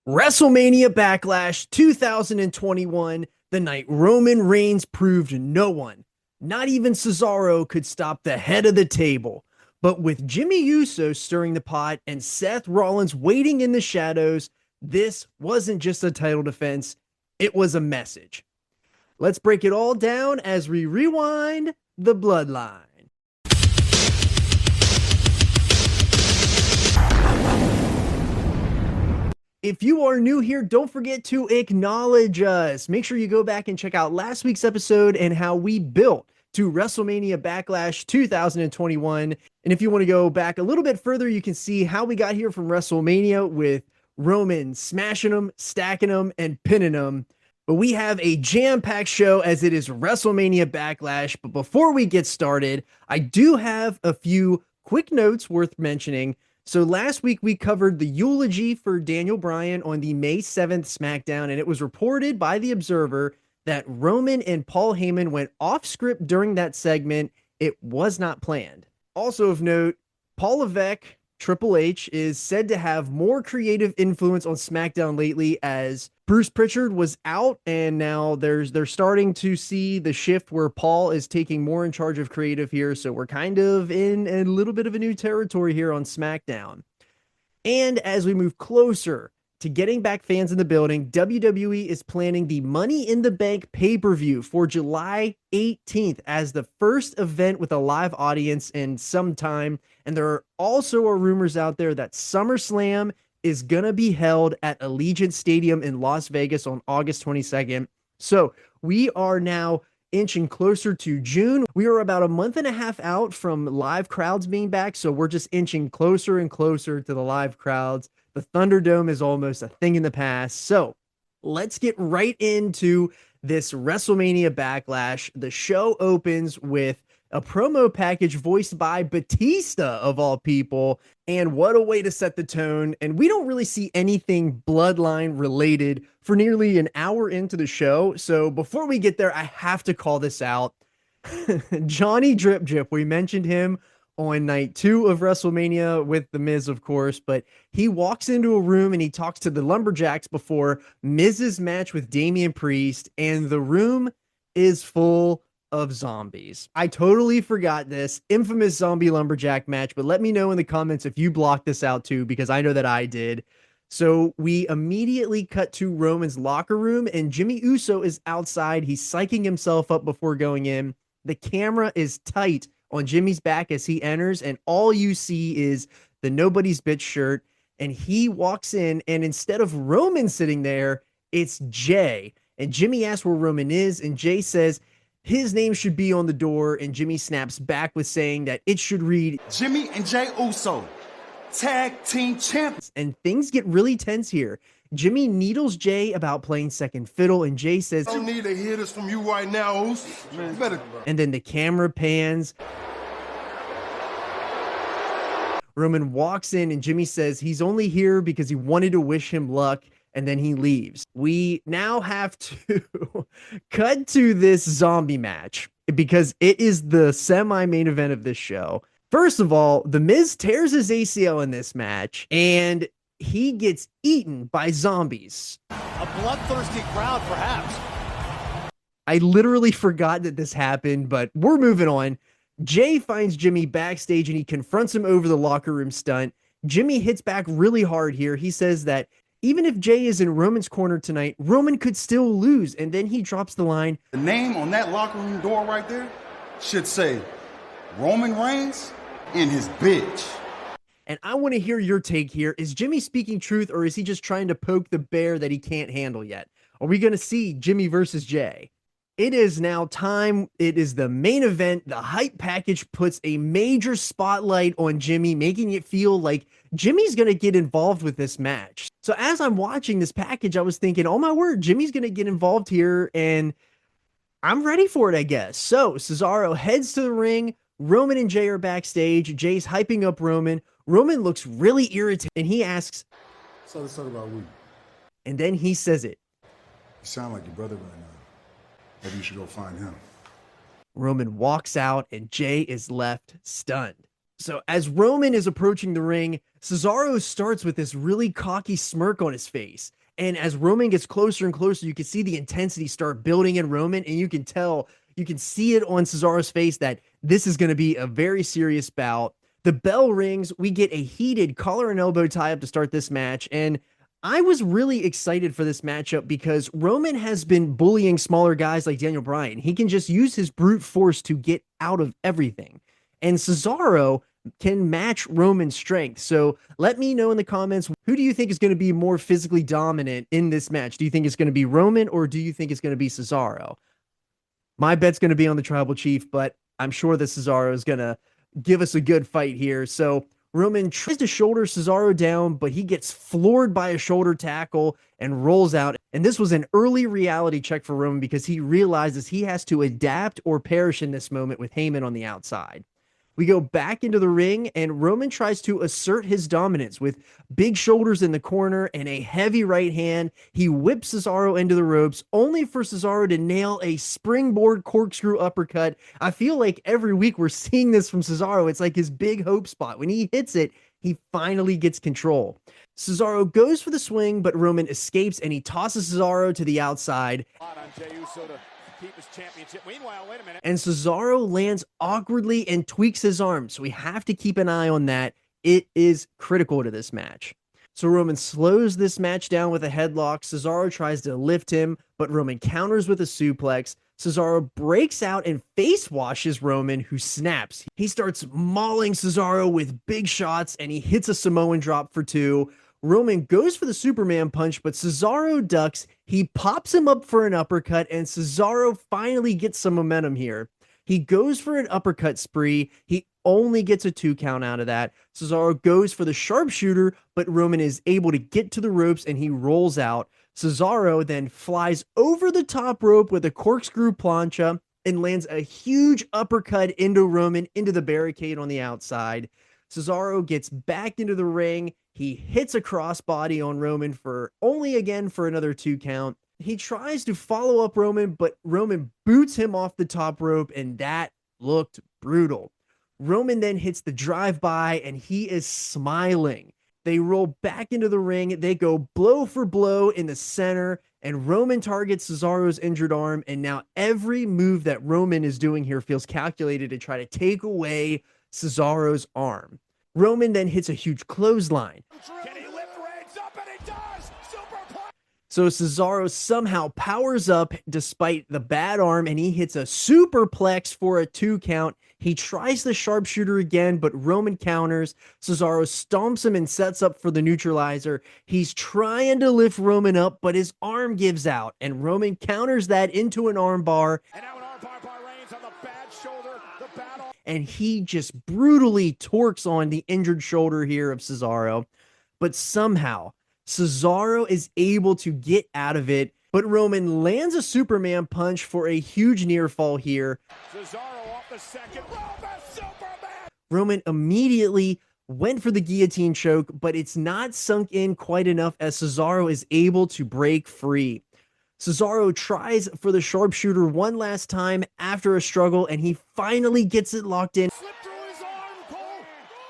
WrestleMania Backlash 2021, the night Roman Reigns proved no one, not even Cesaro, could stop the head of the table. But with Jimmy Uso stirring the pot and Seth Rollins waiting in the shadows, this wasn't just a title defense, it was a message. Let's break it all down as we rewind the Bloodline. If you are new here, don't forget to acknowledge us. Make sure you go back and check out last week's episode and how we built to WrestleMania Backlash 2021. And if you want to go back a little bit further, you can see how we got here from WrestleMania with Roman smashing them, stacking them, and pinning them. But we have a jam-packed show as it is WrestleMania Backlash. But before we get started, I do have a few quick notes worth mentioning. So last week we covered the eulogy for Daniel Bryan on the May 7th SmackDown, and it was reported by The Observer that Roman and Paul Heyman went off script during that segment. It was not planned. Also of note, Paul Levesque, Triple H, is said to have more creative influence on SmackDown lately as Bruce Pritchard was out, and now they're starting to see the shift where Paul is taking more in charge of creative here. So we're kind of in a little bit of a new territory here on SmackDown. And as we move closer to getting back fans in the building, WWE is planning the Money in the Bank pay-per-view for July 18th as the first event with a live audience in some time. And there are also rumors out there that SummerSlam is going to be held at Allegiant Stadium in Las Vegas on August 22nd. So we are now inching closer to June. We are about a month and a half out from live crowds being back. So we're just inching closer and closer to the live crowds. The Thunderdome is almost a thing in the past. So let's get right into this WrestleMania Backlash. The show opens with a promo package voiced by Batista, of all people. And what a way to set the tone. And we don't really see anything Bloodline related for nearly an hour into the show. So before we get there, I have to call this out. Johnny Drip Drip, we mentioned him on night 2 of WrestleMania with The Miz, of course, but he walks into a room and he talks to the Lumberjacks before Miz's match with Damian Priest, and the room is full of zombies. I totally forgot this infamous zombie lumberjack match, but let me know in the comments if you blocked this out too, because I know that I did. So we immediately cut to Roman's locker room and Jimmy Uso is outside. He's psyching himself up before going in. The camera is tight on Jimmy's back as he enters, and all you see is the Nobody's Bitch shirt. And he walks in, and instead of Roman sitting there, it's Jay. And Jimmy asks where Roman is, and Jay says his name should be on the door, and Jimmy snaps back with saying that it should read Jimmy and Jay Uso, tag team champions. And things get really tense here. Jimmy needles Jay about playing second fiddle, and Jay says, I don't need to hear this from you right now, Uso. Man, better. And then the camera pans. Roman walks in, and Jimmy says he's only here because he wanted to wish him luck, and then he leaves. We now have to cut to this zombie match because it is the semi-main event of this show. First of all, The Miz tears his ACL in this match, and he gets eaten by zombies. A bloodthirsty crowd, perhaps. I literally forgot that this happened, but we're moving on. Jay finds Jimmy backstage, and he confronts him over the locker room stunt. Jimmy hits back really hard here. He says that even if Jay is in Roman's corner tonight, Roman could still lose. And then he drops the line. The name on that locker room door right there should say Roman Reigns and his bitch. And I want to hear your take here. Is Jimmy speaking truth, or is he just trying to poke the bear that he can't handle yet? Are we going to see Jimmy versus Jay? It is now time. It is the main event. The hype package puts a major spotlight on Jimmy, making it feel like Jimmy's going to get involved with this match. So as I'm watching this package, I was thinking, oh my word, Jimmy's going to get involved here, and I'm ready for it, I guess. So Cesaro heads to the ring. Roman and Jay are backstage. Jay's hyping up Roman. Roman looks really irritated, and he asks, So let's talk about we. And then he says it. You sound like your brother right now. Maybe you should go find him. Roman walks out, and Jay is left stunned. So as Roman is approaching the ring, Cesaro starts with this really cocky smirk on his face. And as Roman gets closer and closer, you can see the intensity start building in Roman, and you can tell, you can see it on Cesaro's face that this is going to be a very serious bout. The bell rings, we get a heated collar and elbow tie up to start this match, and I was really excited for this matchup because Roman has been bullying smaller guys like Daniel Bryan. He can just use his brute force to get out of everything. And Cesaro can match Roman's strength. So let me know in the comments, who do you think is going to be more physically dominant in this match? Do you think it's going to be Roman, or do you think it's going to be Cesaro? My bet's going to be on the Tribal Chief, but I'm sure that Cesaro is going to give us a good fight here. So Roman tries to shoulder Cesaro down, but he gets floored by a shoulder tackle and rolls out. And this was an early reality check for Roman because he realizes he has to adapt or perish in this moment with Heyman on the outside. We go back into the ring, and Roman tries to assert his dominance with big shoulders in the corner and a heavy right hand. He whips Cesaro into the ropes, only for Cesaro to nail a springboard corkscrew uppercut. I feel like every week we're seeing this from Cesaro. It's like his big hope spot. When he hits it, he finally gets control. Cesaro goes for the swing, but Roman escapes, and he tosses Cesaro to the outside. Keep his championship. Meanwhile, wait a minute. And Cesaro lands awkwardly and tweaks his arm. So we have to keep an eye on that. It is critical to this match. So Roman slows this match down with a headlock. Cesaro tries to lift him, but Roman counters with a suplex. Cesaro breaks out and face washes Roman, who snaps. He starts mauling Cesaro with big shots, and he hits a Samoan drop for 2. Roman goes for the Superman punch, but Cesaro ducks. He pops him up for an uppercut, and Cesaro finally gets some momentum here. He goes for an uppercut spree. He only gets a 2 count out of that. Cesaro goes for the sharpshooter, but Roman is able to get to the ropes, and he rolls out. Cesaro then flies over the top rope with a corkscrew plancha and lands a huge uppercut into Roman, into the barricade on the outside. Cesaro gets back into the ring. He hits a crossbody on Roman for another 2 count. He tries to follow up Roman, but Roman boots him off the top rope, and that looked brutal. Roman then hits the drive-by, and he is smiling. They roll back into the ring. They go blow for blow in the center, and Roman targets Cesaro's injured arm, and now every move that Roman is doing here feels calculated to try to take away Cesaro's arm. Roman then hits a huge clothesline. Can he lift Reigns up? And he does! Superplex! So Cesaro somehow powers up despite the bad arm, and he hits a superplex for a 2 count. He tries the sharpshooter again, but Roman counters. Cesaro stomps him and sets up for the neutralizer. He's trying to lift Roman up, but his arm gives out, and Roman counters that into an armbar. And now an armbar by Reigns on the bad shoulder. The bad arm. And he just brutally torques on the injured shoulder here of Cesaro. But somehow, Cesaro is able to get out of it, but Roman lands a Superman punch for a huge near fall here. Cesaro off the second. Roman Superman! Roman immediately went for the guillotine choke, but it's not sunk in quite enough as Cesaro is able to break free. Cesaro tries for the sharpshooter one last time after a struggle, and he finally gets it locked in. Slipped through his arm, Cole.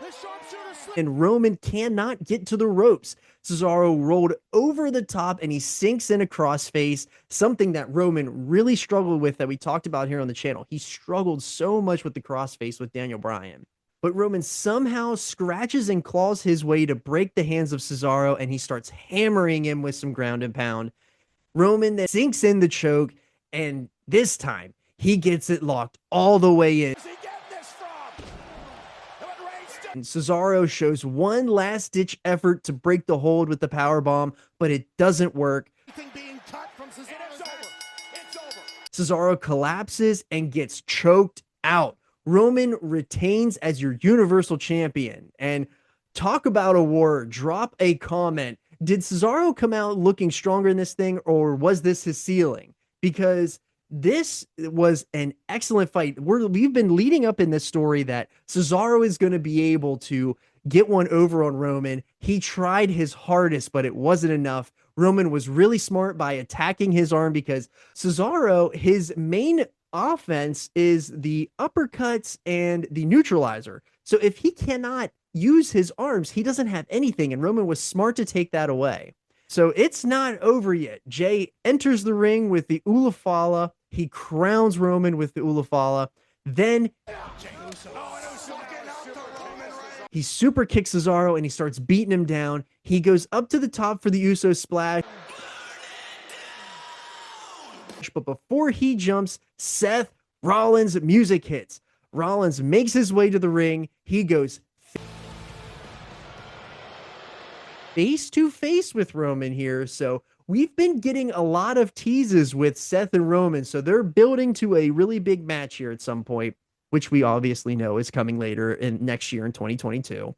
The sharpshooter slipped. And Roman cannot get to the ropes. Cesaro rolled over the top, and he sinks in a crossface, something that Roman really struggled with that we talked about here on the channel. He struggled so much with the crossface with Daniel Bryan. But Roman somehow scratches and claws his way to break the hands of Cesaro, and he starts hammering him with some ground and pound. Roman then sinks in the choke, and this time he gets it locked all the way in. Where's he getting this from? And Cesaro shows one last-ditch effort to break the hold with the powerbomb, but it doesn't work. Being cut from Cesaro. It's over. It's over. Cesaro collapses and gets choked out. Roman retains as your Universal Champion. And talk about a war. Drop a comment. Did Cesaro come out looking stronger in this thing, or was this his ceiling? Because this was an excellent fight. We've been leading up in this story that Cesaro is going to be able to get one over on Roman. He tried his hardest, but it wasn't enough. Roman was really smart by attacking his arm because Cesaro, his main offense is the uppercuts and the neutralizer. So if he cannot use his arms, he doesn't have anything. And Roman was smart to take that away. So it's not over yet. Jay enters the ring with the Ulafala. He crowns Roman with the Ulafala. Then he super kicks Cesaro and he starts beating him down. He goes up to the top for the Uso splash. But before he jumps, Seth Rollins' music hits. Rollins makes his way to the ring. He goes face to face with Roman here. So we've been getting a lot of teases with Seth and Roman. So they're building to a really big match here at some point, which we obviously know is coming later in next year in 2022.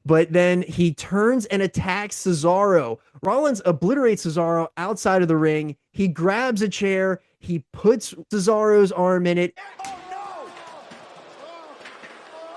But then he turns and attacks Cesaro. Rollins obliterates Cesaro outside of the ring. He grabs a chair. He puts Cesaro's arm in it.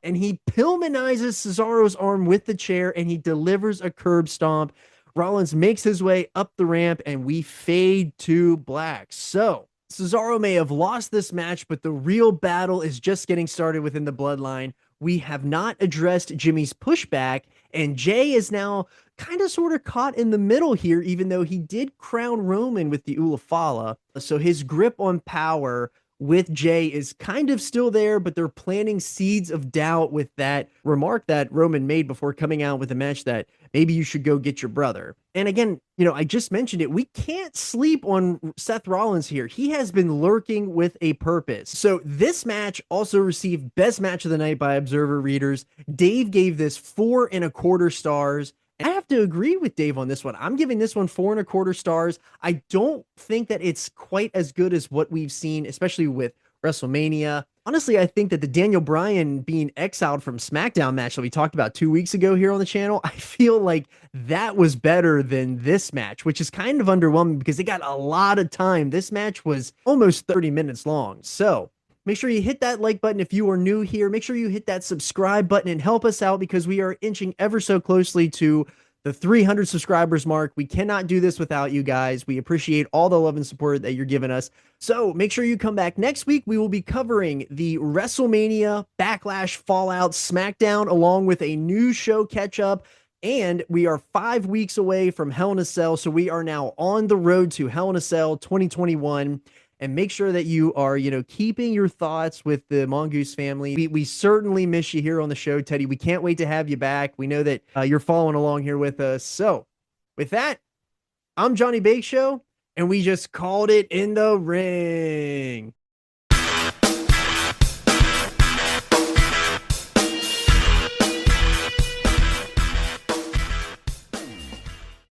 And he Pillmanizes Cesaro's arm with the chair, and he delivers a curb stomp. Rollins makes his way up the ramp, and we fade to black. So Cesaro may have lost this match, but the real battle is just getting started within the Bloodline. We have not addressed Jimmy's pushback, and Jay is now kind of sort of caught in the middle here, even though he did crown Roman with the Ulafala. So his grip on power with Jay is kind of still there, but they're planting seeds of doubt with that remark that Roman made before coming out with a match that maybe you should go get your brother. And again, I just mentioned it. We can't sleep on Seth Rollins here. He has been lurking with a purpose. So this match also received Best Match of the Night by Observer readers. Dave gave this 4.25 stars. I have to agree with Dave on this one. I'm giving this one 4.25 stars. I don't think that it's quite as good as what we've seen, especially with WrestleMania. Honestly, I think that the Daniel Bryan being exiled from SmackDown match that we talked about 2 weeks ago here on the channel, I feel like that was better than this match, which is kind of underwhelming because they got a lot of time. This match was almost 30 minutes long. So make sure you hit that like button if you are new here. Make sure you hit that subscribe button and help us out because we are inching ever so closely to the 300 subscribers mark. We cannot do this without you guys. We appreciate all the love and support that you're giving us. So make sure you come back next week. We will be covering the WrestleMania Backlash Fallout SmackDown along with a new show catch up. And we are 5 weeks away from Hell in a Cell. So we are now on the road to Hell in a Cell 2021. And make sure that you are, keeping your thoughts with the Mongoose family. We certainly miss you here on the show, Teddy. We can't wait to have you back. We know that you're following along here with us. So with that, I'm Johnny Bake Show, and we just called it in the ring.